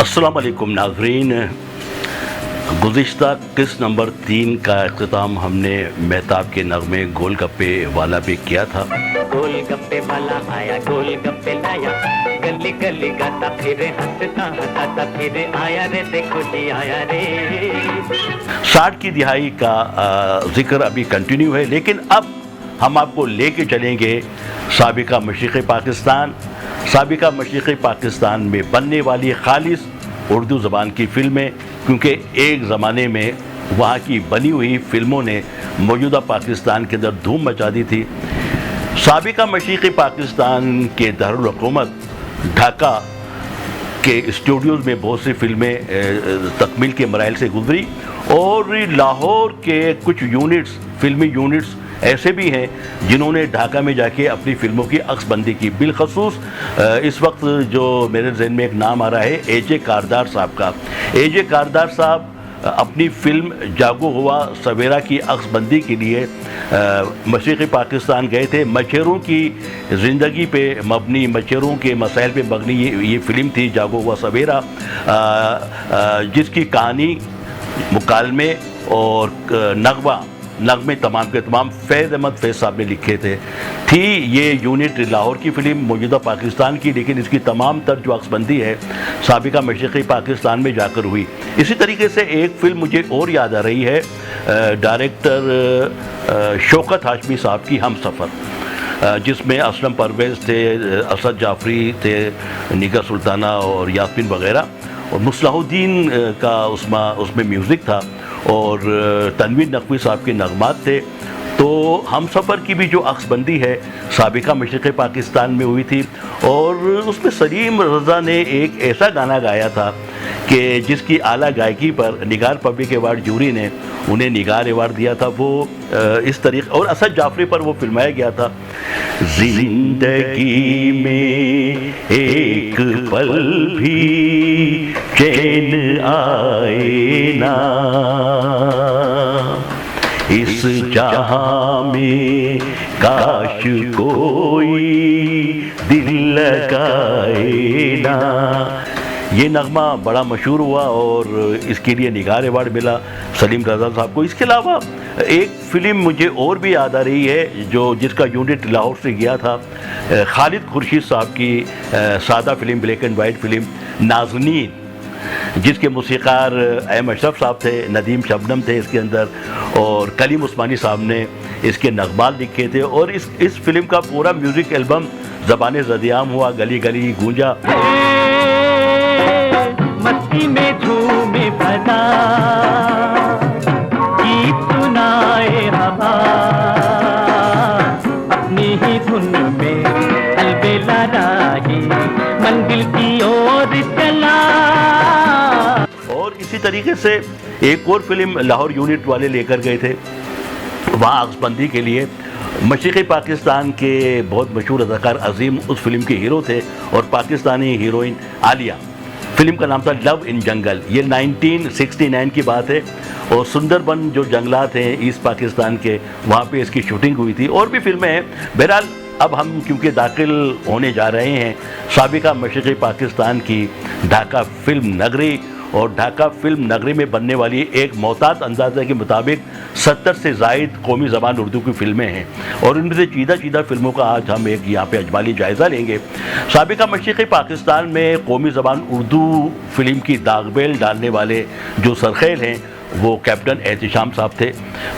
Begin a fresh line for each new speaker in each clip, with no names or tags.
अस्सलाम वालेकुम नाज़रीन। गुज़िश्ता किस्त नंबर 3 का इख्तिताम हमने मेहताब के नगमे गोलगप्पे वाला पे किया था।
गोलगप्पे वाला आया गोलगप्पे लाया, गली गली गाता फिरे हंसता हंसाता फिरे आया रे, देखो जी आया रे।
60 की दिहाई का जिक्र अभी कंटिन्यू है, लेकिन अब हम आपको लेके चलेंगे साबिका मशरिक़ पाकिस्तान। साबिका मशरिक़ पाकिस्तान में बनने वाली खालिस उर्दू ज़बान की फ़िल्में, क्योंकि एक ज़माने में वहाँ की बनी हुई फ़िल्मों ने मौजूदा पाकिस्तान के अंदर धूम मचा दी थी। साबिका मशरिक़ पाकिस्तान के दारुल हुकूमत ढाका के स्टूडियोज़ में बहुत सी फ़िल्में तकमील के मराइल से गुजरी, और लाहौर के कुछ यूनिट्स, फ़िल्मी यूनिट्स ऐसे भी हैं जिन्होंने ढाका में जाके अपनी फ़िल्मों की अक्सबंदी की। बिलखसूस इस वक्त जो मेरे ज़हन में एक नाम आ रहा है एजे कारदार साहब का। एजे कारदार साहब अपनी फ़िल्म जागो हुआ सवेरा की अक्सबंदी के लिए मशरिक़ पाकिस्तान गए थे। मछेरों की ज़िंदगी पे मबनी, मछेरों के मसाइल पे मबनी ये फ़िल्म थी जागो हुआ सवेरा, जिसकी कहानी, मुकालमे और नगमे तमाम के तमाम फैज़ अहमद फैज़ साहब ने लिखे थे। थी ये यूनिट लाहौर की फ़िल्म मौजूदा पाकिस्तान की, लेकिन इसकी तमाम तर जो अक्सबंदी है साबिका मशरिक़ पाकिस्तान में जाकर हुई। इसी तरीके से एक फ़िल्म मुझे और याद आ रही है, डायरेक्टर शौकत हाशमी साहब की हमसफ़र, जिसमें असलम परवेज़ थे, असद जाफ़री थे, निगा सुल्ताना और यास्मीन वग़ैरह, और मुस्लाहुद्दीन का उसमें म्यूज़िक था और तनवीर नकवी साहब के नगमात थे। तो हम सफ़र की भी जो अक्सबंदी है साबिका मशरिक़ पाकिस्तान में हुई थी, और उसमें सलीम रज़ा ने एक ऐसा गाना गाया था कि जिसकी आला गायकी पर निगार पब्लिक अवार्ड जूरी ने उन्हें निगार अवार्ड दिया था। वो इस तरीक़े, और असद जाफ़री पर वो फिल्माया गया था। ज़िंदगी में एक पल भी चैन आए ना, इस जहां में काश कोई दिल लगाए ना। ये नगमा बड़ा मशहूर हुआ और इसके लिए निगार अवार्ड मिला सलीम रज़ा साहब को। इसके अलावा एक फ़िल्म मुझे और भी याद आ रही है जिसका यूनिट लाहौर से गया था, खालिद खुर्शीद साहब की सादा film, black and white film Nazneen, जिसके मूसीकार एम अशरफ साहब थे, नदीम शबनम थे इसके अंदर, और कलीम उस्मानी साहब ने इसके नगमात लिखे थे। और इस फिल्म का पूरा म्यूज़िक एल्बम ज़बाने ज़दियाम हुआ, गली गली गूंजा।
मस्ती में झूमे बना गीत सुनाए हवा, अपनी ही धुन में अलबेला राही मंजिल की ओर चला।
और इसी तरीके से एक और फिल्म लाहौर यूनिट वाले लेकर गए थे वहाँ अक्सबंदी के लिए। मशरिक़ पाकिस्तान के बहुत मशहूर अदाकार अजीम उस फिल्म के हीरो थे, और पाकिस्तानी हीरोइन आलिया। फिल्म का नाम था लव इन जंगल। ये 1969 की बात है, और सुंदरबन जो जंगलात हैं ईस्ट पाकिस्तान के, वहाँ पे इसकी शूटिंग हुई थी। और भी फिल्में हैं। बहरहाल अब हम क्योंकि दाखिल होने जा रहे हैं साबिका मशरिक़ पाकिस्तान की ढाका फिल्म नगरी, और ढाका फिल्म नगरी में बनने वाली एक मोहतात अंदाज़े के मुताबिक 70 से ज़ायद कौमी ज़बान उर्दू की फ़िल्में हैं, और उनमें से चीदा फ़िल्मों का आज हम एक यहाँ पे अजमाली जायज़ा लेंगे। साबिका मशरिक़ पाकिस्तान में कौमी ज़बान उर्दू फ़िल्म की दागबेल डालने वाले जो सरखेल हैं वो कैप्टन एहतिशाम साहब थे,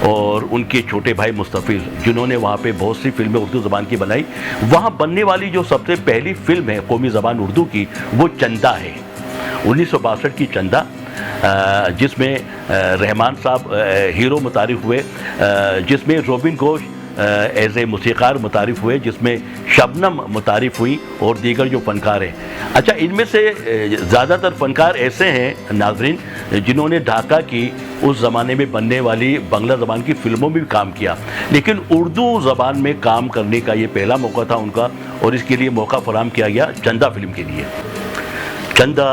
और उनके छोटे भाई मुस्तफ़िज़, जिन्होंने वहाँ पे बहुत सी फिल्में उर्दू ज़बान की बनाई। वहाँ बनने वाली जो सबसे पहली फ़िल्म है कौमी ज़बान उर्दू की, वो चंदा है, 1962 की चंदा, जिसमें रहमान साहब हीरो मुतारिफ हुए, जिसमें रोबिन घोष एज ए मूसीकार मुतारिफ हुए, जिसमें शबनम मुतारिफ हुई, और दीगर जो फ़नकार हैं। अच्छा, इनमें से ज़्यादातर फ़नकार ऐसे हैं नाज़रीन जिन्होंने ढाका की उस ज़माने में बनने वाली बांग्ला ज़बान की फ़िल्मों में भी काम किया, लेकिन उर्दू ज़बान में काम करने का ये पहला मौका था उनका, और इसके लिए मौका फराहम किया गया चंदा फ़िल्म के लिए। चंदा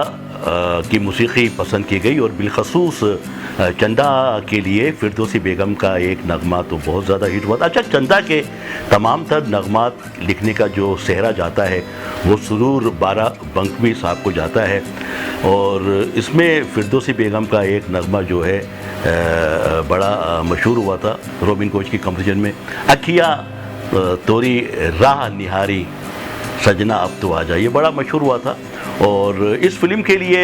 की मूसीक़ी पसंद की गई और बिलखसूस चंदा के लिए फिरदौसी बेगम का एक नगमा तो बहुत ज़्यादा हिट हुआ था। अच्छा, चंदा के तमाम तर नगमात लिखने का जो सेहरा जाता है वो सुरूर बारा बंकवी साहब को जाता है और इसमें फिरदौसी बेगम का एक नगमा जो है बड़ा मशहूर हुआ था रोबिन घोष की कंपोजिशन में, अखिया तोरी राह निहारी सजना अब तो आ जा, ये बड़ा मशहूर हुआ था। और इस फिल्म के लिए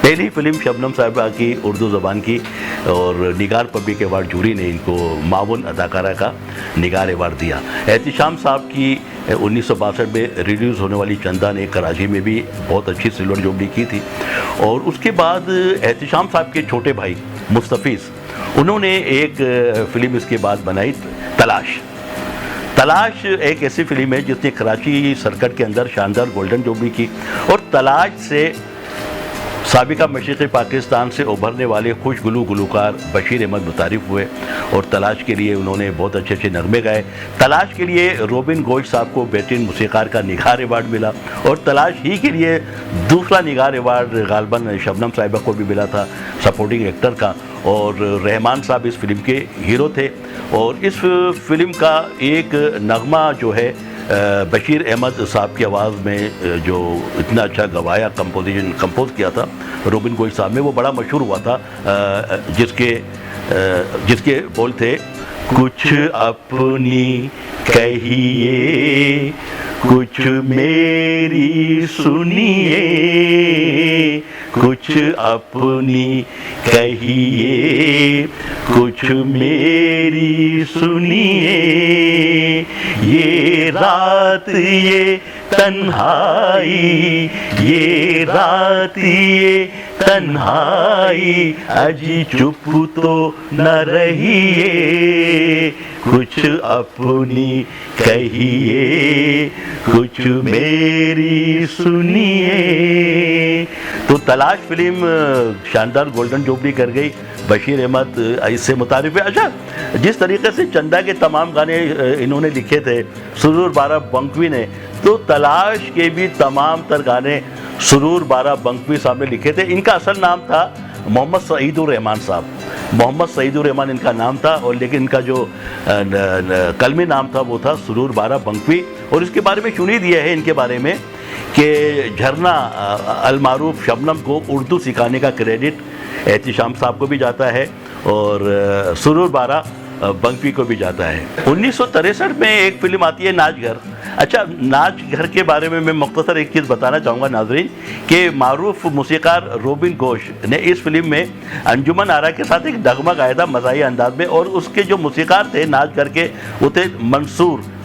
पहली फिल्म शबनम साहिबा की उर्दू ज़बान की और निगार पब्लिक अवार्ड जूरी ने इनको मावन अदाकारा का निगार अवार्ड दिया। एहतिशाम साहब की 1962 में रिलीज़ होने वाली चंदा ने कराची में भी बहुत अच्छी सिल्वर जुबली की थी। और उसके बाद एहतिशाम साहब के छोटे भाई मुस्तफ़ीज़, उन्होंने एक फ़िल्म इसके बाद बनाई, तलाश। तलाश एक ऐसी फिल्म है जिसने कराची सर्किट के अंदर शानदार गोल्डन जुबली की और तलाश से साबिका मशरिक़ी पाकिस्तान से उभरने वाले खुशगुलू गुलूकार बशीर अहमद मुतारिफ़ हुए और तलाश के लिए उन्होंने बहुत अच्छे अच्छे नगमे गाए। तलाश के लिए रोबिन घोष साहब को बेहतरीन मूसीकार का निगार अवार्ड मिला और तलाश ही के लिए दूसरा निगार अवार्ड गालबन शबनम साहिबा को भी मिला था सपोर्टिंग एक्टर का। और रहमान साहब इस फिल्म के हीरो थे और इस फिल्म का एक नगमा जो है बशीर अहमद साहब की आवाज़ में जो इतना अच्छा गवाया कंपोज किया था रोबिन घोष साहब ने, वो बड़ा मशहूर हुआ था, जिसके बोल थे, कुछ अपनी कहिए कुछ मेरी सुनिए, कुछ अपनी कहिए कुछ मेरी सुनिए, ये रात ये तन्हाई, ये रात ये तन्हाई, अजी चुप तो न रहिए, कुछ अपनी कहिए कुछ मेरी सुनिए। तो तलाश फिल्म शानदार गोल्डन जुबली कर गई, बशीर अहमद इससे मुतारिफ है। अच्छा, जिस तरीके से चंदा के तमाम गाने इन्होंने लिखे थे सुरूर बारा बंकवी ने, तो तलाश के भी तमाम तर गाने सुरूर बारा बंकवी साहब ने लिखे थे। इनका असल नाम था मोहम्मद सईदुर रहमान साहब, मोहम्मद सईदुर रहमान इनका नाम था और लेकिन इनका जो कलमी नाम था वो था सुरूर बारा बंकवी। और इसके बारे में सुनी दिया है इनके बारे में कि झरना अलमारूफ शबनम को उर्दू सिखाने का क्रेडिट एहतिशाम साहब को भी जाता है और सुरूर बारा बंकवी को भी जाता है। 1963 में एक फिल्म आती है नाच घर। अच्छा, नाच घर के बारे में मैं मुख्तसर एक चीज़ बताना चाहूँगा नाज़रीन कि मारूफ मूसीकार रोबिन घोष ने इस फिल्म में अंजुमन आरा के साथ एक नगमा गाया था मज़ाही अंदाज में और उसके जो मूसीकार थे नाच घर के वो थे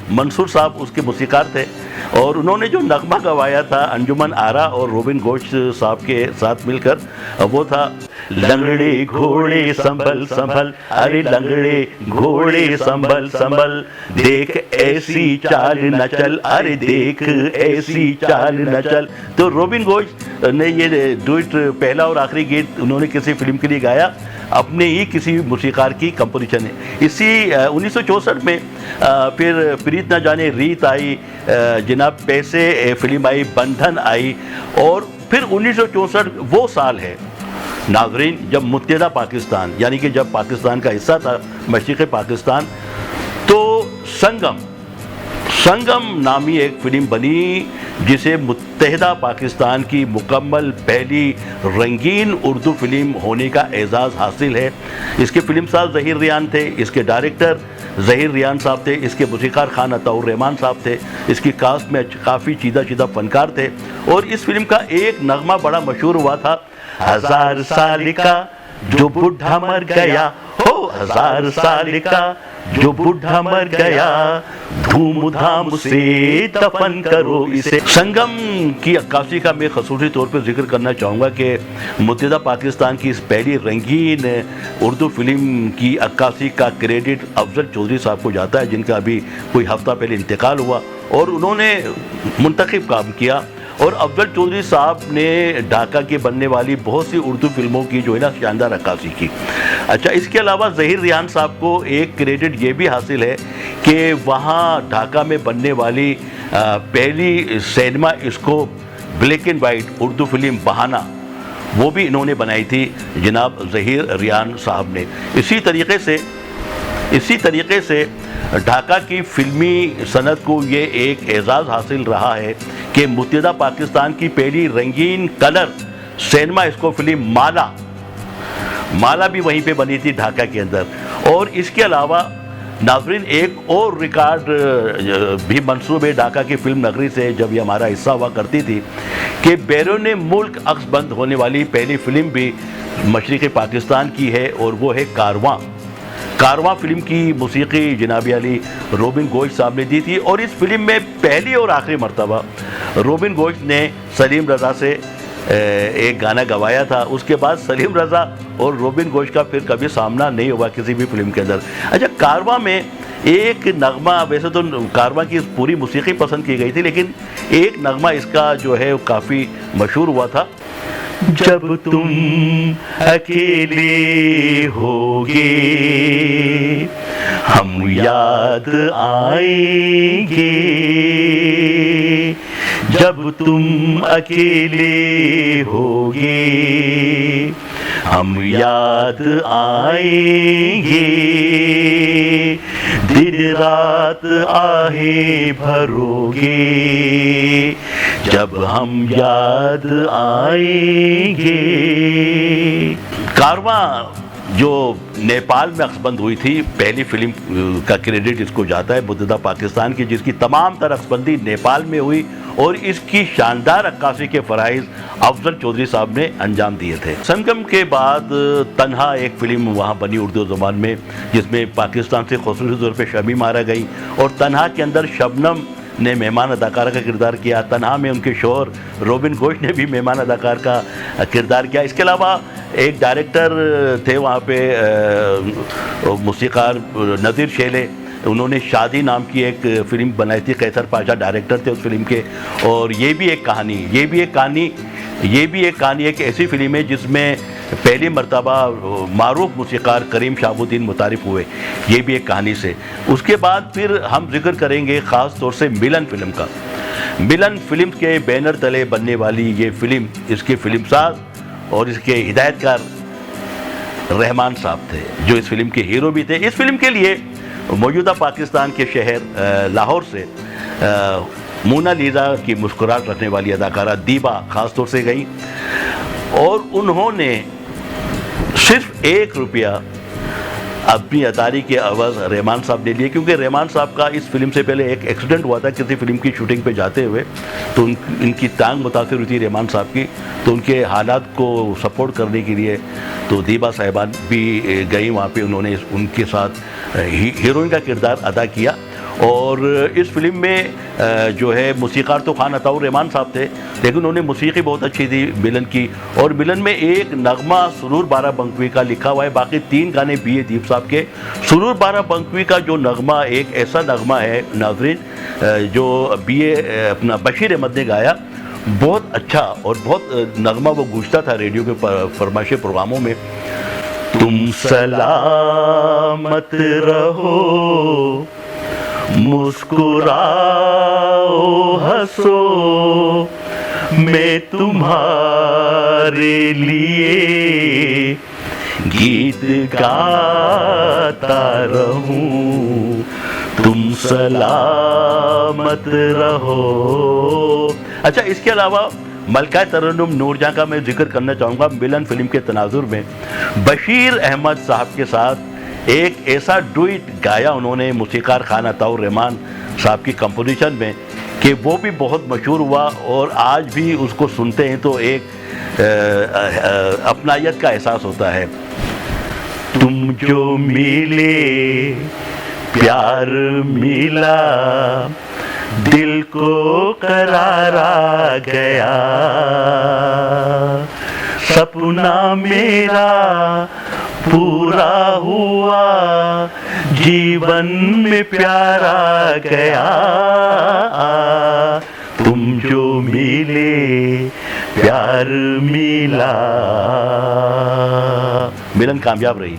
मंसूर साहब उसके मूसीकार थे और उन्होंने जो नगमा गवाया था अंजुमन आरा और रोबिन घोष साहब के साथ मिलकर, वो था, लंगड़े घोड़े संभल संभल, अरे लंगड़े घोड़े संभल संभल, देख ऐसी चाल न चल, अरे देख ऐसी चाल न चल। तो रोबिन घोष ने ये डुएट पहला और आखिरी गीत उन्होंने किसी फिल्म के लिए गाया, अपने ही किसी मूसीकार की कंपोजिशन है। इसी 1964 में फिर प्रीत न जाने रीत आई, जनाब पैसे फिल्म आई, बंधन आई और फिर 1964 वो साल है नाज़रीन जब मुत्तहिदा पाकिस्तान यानी कि जब पाकिस्तान का हिस्सा था मशरिक़ी पाकिस्तान, तो संगम नामी एक फ़िल्म बनी जिसे मुत्तहिदा पाकिस्तान की मुकम्मल पहली रंगीन उर्दू फिल्म होने का एज़ाज़ हासिल है। इसके फिल्म साज ज़हीर रियान थे, इसके डायरेक्टर ज़हीर रियान साहब थे, इसके मूसीकार खान अताउर रहमान साहब थे, इसकी कास्ट में काफ़ी चीदा फ़नकार थे। और इस फिल्म का एक नगमा बड़ा मशहूर हुआ था, 1000 साल का जो बूढ़ा मर गया हो, 1000 साल का जो बूढ़ा मर गया, धूमधाम से दफन करो इसे। संगम की अक्कासी का मैं खसूसी तौर पर जिक्र करना चाहूँगा कि मुत्तहिदा पाकिस्तान की इस पहली रंगीन उर्दू फिल्म की अक्कासी का क्रेडिट अफजल चौधरी साहब को जाता है, जिनका अभी कोई हफ्ता पहले इंतकाल हुआ और उन्होंने मुंतखब काम किया। और अफजल चौधरी साहब ने ढाका की बनने वाली बहुत सी उर्दू फिल्मों की जो है ना शानदार अक्कासी की। अच्छा, इसके अलावा ज़हीर रियान साहब को एक क्रेडिट ये भी हासिल है कि वहाँ ढाका में बनने वाली पहली cinema scope black and white Urdu film बहाना, वो भी इन्होंने बनाई थी जनाब ज़हीर रियान साहब ने। इसी तरीके से ढाका की फिल्मी सनत को ये एक एजाज़ हासिल रहा है कि मुत्तहिदा पाकिस्तान की पहली रंगीन कलर सिनेमा इसको फिल्म माला भी वहीं पे बनी थी ढाका के अंदर। और इसके अलावा नाज़रीन एक और रिकॉर्ड भी मंसूब है ढाका की फिल्म नगरी से, जब ये हमारा हिस्सा हुआ करती थी, कि बैरून मुल्क अक्स बंद होने वाली पहली फिल्म भी मशरिक़ी पाकिस्तान की है और वो है कारवां फिल्म की मौसीकी जनाब अली रोबिन गोश्त साहब ने दी थी। और इस फिल्म में पहली और आखिरी मरतबा रोबिन गोश्त ने सलीम रज़ा से एक गाना गवाया था। उसके बाद सलीम रज़ा और रोबिन गोश्त का फिर कभी सामना नहीं हुआ किसी भी फिल्म के अंदर। अच्छा, कारवां में एक नगमा, वैसे तो कारवां की पूरी मौसीकी पसंद की गई थी, लेकिन एक नगमा इसका जो है काफ़ी मशहूर हुआ था। जब तुम अकेले होगे हम याद आएंगे, जब तुम अकेले होगे हम याद आएंगे, दिन रात आहें भरोगे जब हम याद आएंगे। कारवां जो नेपाल में अक्सबंद हुई थी, पहली फिल्म का क्रेडिट इसको जाता है मुत्तहिदा पाकिस्तान की, जिसकी तमाम तर अक्सबंदी नेपाल में हुई और इसकी शानदार अक्कासी के फ़राइज़ अफजल चौधरी साहब ने अंजाम दिए थे। संगम के बाद तन्हा एक फ़िल्म वहाँ बनी उर्दू ज़बान में, जिसमें पाकिस्तान से ख़ुसूसी तौर पर शमी मारा गई और तन्हा के अंदर शबनम ने मेहमान अदाकारा का किरदार किया। तन्हा में उनके शोहर रोबिन गोश्त ने भी मेहमान अदाकार का किरदार किया। इसके अलावा एक डायरेक्टर थे वहाँ पे मौसीकार नज़ीर शेले, उन्होंने शादी नाम की एक फ़िल्म बनाई थी, कैसर पाशा डायरेक्टर थे उस फिल्म के। और ये भी एक कहानी एक ऐसी फिल्म है जिसमें पहली मरतबा मारूफ मौसीकार करीम शाहबुद्दीन मुतारिफ हुए, ये भी एक कहानी से। उसके बाद फिर हम जिक्र करेंगे ख़ास तौर से मिलन फिल्म का। मिलन फिल्म के बैनर तले बनने वाली ये फिल्म, इसके फिल्मसाज और इसके हिदायतकार रहमान साहब थे, जो इस फिल्म के हीरो भी थे। इस फिल्म के लिए मौजूदा पाकिस्तान के शहर लाहौर से मोनालिसा की मुस्कुराहट रखने वाली अदाकारा दीबा ख़ास तौर से गई और उन्होंने सिर्फ ₹1 अपनी अदारी के अवज़ रहमान साहब ने लिए, क्योंकि रहमान साहब का इस फिल्म से पहले एक एक्सीडेंट हुआ था किसी फिल्म की शूटिंग पे जाते हुए, तो इनकी टांग मुतासिर हुई थी रहमान साहब की, तो उनके हालात को सपोर्ट करने के लिए तो दीबा साहिबान भी गई वहाँ पे, उन्होंने उनके साथ हीरोइन का किरदार अदा किया। और इस फिल्म में जो है मौसीकार तो खान अताउर रहमान साहब थे, लेकिन उन्होंने मौसीकी बहुत अच्छी थी मिलन की। और मिलन में एक नगमा सुरूर बाराबंकवी का लिखा हुआ है, बाकी 3 गाने B.A. दीप साहब के। सुरूर बाराबंकवी का जो नगमा एक ऐसा नगमा है नाज़रीन, जो B.A. अपना बशीर अहमद ने गाया, बहुत अच्छा और बहुत नगमा वो गूंजता था रेडियो के फरमाइशी प्रोग्रामों में। तुम सलामत रहो, मुस्कुराओ हंसो, मैं तुम्हारे लिए गीत गाता रहूं, तुम सलामत रहो। अच्छा, इसके अलावा मलका तरन्नुम नूरजहां का मैं जिक्र करना चाहूँगा। मिलन फिल्म के तनाजुर में बशीर अहमद साहब के साथ एक ऐसा डुइट गाया उन्होंने मौसीकार खान अताउर रहमान साहब की कंपोजिशन में कि वो भी बहुत मशहूर हुआ और आज भी उसको सुनते हैं तो एक अपनायत का एहसास होता है। तुम जो मिले प्यार मिला, दिल को करार आ गया, सपना मेरा पूरा हुआ, जीवन में प्यार आ गया, तुम जो मिले प्यार मिला। मिलन कामयाब रही।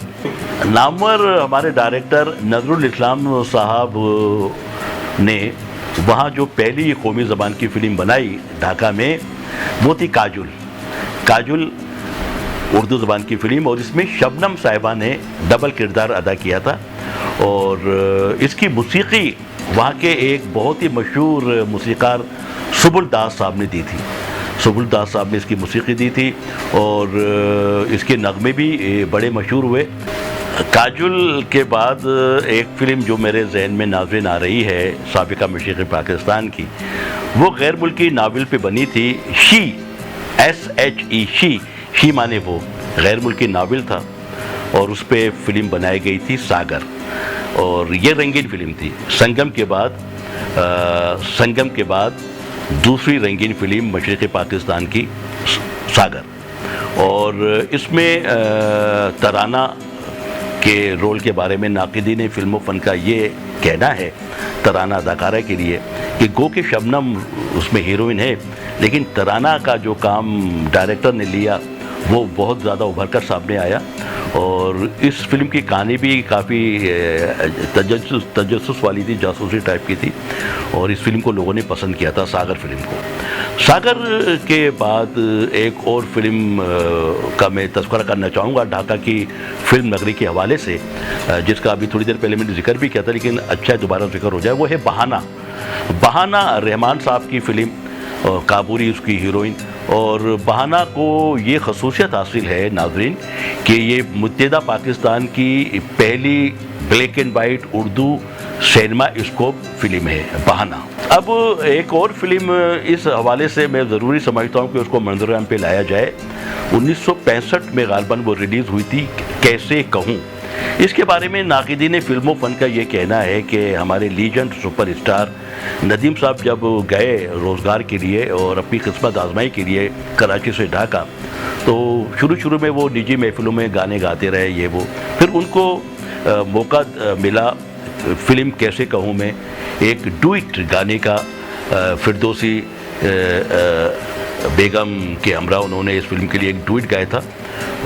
नामवर हमारे डायरेक्टर नजरुल इस्लाम साहब ने वहाँ जो पहली कौमी ज़बान की फ़िल्म बनाई ढाका में, वो थी काजुल। काजुल उर्दू ज़बान की फ़िल्म, और इसमें शबनम साहिबा ने डबल किरदार अदा किया था। और इसकी मौसीकी वहाँ के एक बहुत ही मशहूर मौसीकार सुबुल दास साहब ने दी थी। सुबुल दास साहब ने इसकी मौसीकी दी थी और इसके नगमे भी बड़े मशहूर हुए। काजुल के बाद एक फ़िल्म जो मेरे जहन में नाज़रीन आ रही है साबिका मशरिक़ी पाकिस्तान की, वो गैर मुल्की नावल पे बनी थी, शी, SHE, शी माने वो, गैर मुल्की नावल था और उस पर फ़िल्म बनाई गई थी सागर, और ये रंगीन फ़िल्म थी। संगम के बाद दूसरी रंगीन फ़िल्म मशरिक़ी पाकिस्तान की सागर, और इसमें तराना के रोल के बारे में नाक़िदीन फ़िल्म फ़न का ये कहना है तराना अदाकारा के लिए कि गो के शबनम उसमें हीरोइन है, लेकिन तराना का जो काम डायरेक्टर ने लिया वो बहुत ज़्यादा उभर कर सामने आया। और इस फिल्म की कहानी भी काफ़ी तजस्सुस वाली थी, जासूसी टाइप की थी, और इस फिल्म को लोगों ने पसंद किया था, सागर फिल्म को। सागर के बाद एक और फिल्म का मैं तज़किरा करना चाहूँगा ढाका की फिल्म नगरी के हवाले से, जिसका अभी थोड़ी देर पहले मैंने जिक्र भी किया था, लेकिन अच्छा दोबारा जिक्र हो जाए। वो है बहाना। बहाना रहमान साहब की फ़िल्म, काबूरी उसकी हीरोइन, और बहाना को ये खसूसियत हासिल है नाज़रीन कि ये मुत्तहिदा पाकिस्तान की पहली black and white Urdu cinema scope film है बहाना। अब एक और फिल्म इस हवाले से मैं ज़रूरी समझता हूँ कि उसको मंजर-ए-आम पे लाया जाए। 1965 में गालबन वो रिलीज़ हुई थी, कैसे कहूँ। इसके बारे में नाक़िदीन फ़िल्मों फ़न का ये कहना है कि हमारे लीजेंड सुपरस्टार नदीम साहब जब गए रोज़गार के लिए और अपनी किस्मत आजमाई के लिए कराची से ढाका, तो शुरू में वो निजी महफिलों में गाने गाते रहे ये वो। फिर उनको मौका मिला फ़िल्म कैसे कहूँ में एक डुइट गाने का, फिरदौसी बेगम के हमरा उन्होंने इस फिल्म के लिए एक डुइट गाया था,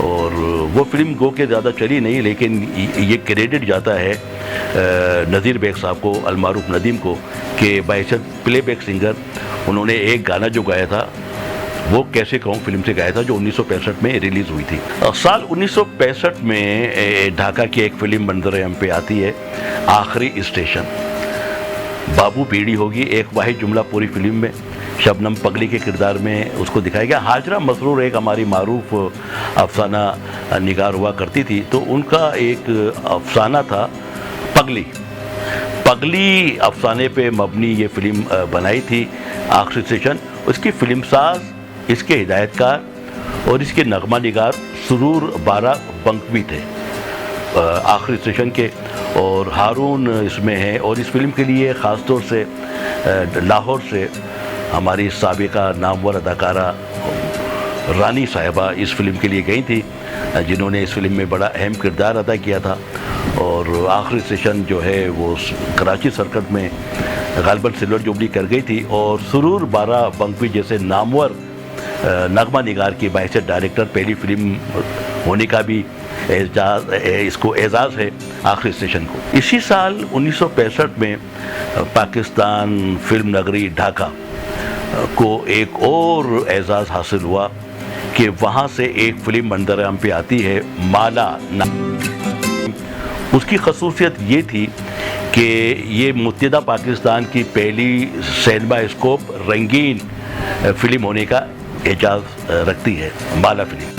और वो फिल्म गो के ज़्यादा चली नहीं, लेकिन ये क्रेडिट जाता है नज़ीर बेग साहब को, अलमारूफ नदीम को, कि बाइसत प्लेबैक सिंगर उन्होंने एक गाना जो गाया था वो कैसे कहूँ फिल्म से गाया था, जो 1965 में रिलीज़ हुई थी। साल 1965 में ढाका की एक फ़िल्म मंजर-ए-आम पे आती है, आखिरी स्टेशन। बाबू बीड़ी होगी एक वाहिद जुमला पूरी फिल्म में, शबनम पगली के किरदार में उसको दिखाया गया। हाजरा मसरूर एक हमारी मारूफ अफसाना निगार हुआ करती थी, तो उनका एक अफसाना था पगली। पगली अफसाने पे मबनी ये फिल्म बनाई थी आखिरी स्टेशन। उसकी फिल्म साज, इसके हिदायतकार और इसके नगमा निगार सुरूर बारा बंकवी थे आखिरी स्टेशन के, और हारून इसमें है। और इस फिल्म के लिए ख़ास तौर से लाहौर से हमारी साबिका नामवर अदाकारा रानी साहिबा इस फिल्म के लिए गई थी, जिन्होंने इस फिल्म में बड़ा अहम किरदार अदा किया था। और आखिरी सेशन जो है वो कराची सर्किट में गालबन सिल्वर जुबली कर गई थी, और सुरूर बारा बंकवी जैसे नामवर नगमा निगार की बाइस डायरेक्टर पहली फिल्म होने का भी इसको एजाज़ है आखिरी स्टेशन को। इसी साल 1965 में पाकिस्तान फिल्म नगरी ढाका को एक और एजाज़ हासिल हुआ कि वहाँ से एक फिल्म मंजर-ए-आम पे आती है, माला। उसकी खसूसियत ये थी कि ये मुत्तहिदा पाकिस्तान की पहली सिनेमा स्कोप रंगीन फिल्म होने का एजाज़ रखती है, माला फिल्म।